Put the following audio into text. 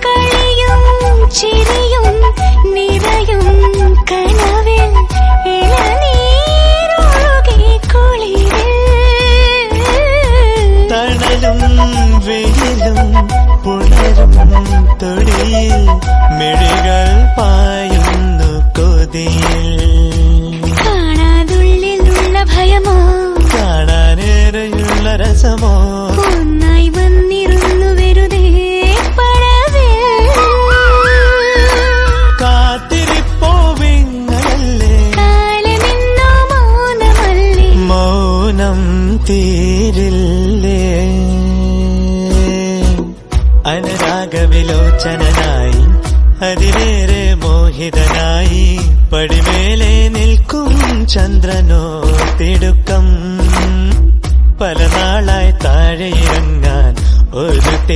കളിയും ചിരിയും നിറയും കനവിൽ ഇളനീരൊഴുകി കുളിരിൽ തണലും വെയിലും പുണരും തൊടിയിൽ മിഴികൾ പായുന്നു കൊതിയിൽ കാണാതുള്ളിലുള്ള ഭയമോ കാണാനേറെയുള്ള രസമോ ഒന്നായി വന്നിരുന്നു വെറുതെ പടവിൽ കാത്തിരിപ്പോവിങ്ങളല്ലേ കാലമിന്നോ മൗനമല്ലേ മൗനം തീരില്ലേ അനുരാഗവിലോചനായി അതിലേറെ മോഹിതനായി പടിമേലെ നിൽക്കും ചന്ദ്രനോ തിടുക്കം പല നാളായി താഴെ ഇറങ്ങാൻ ഒരു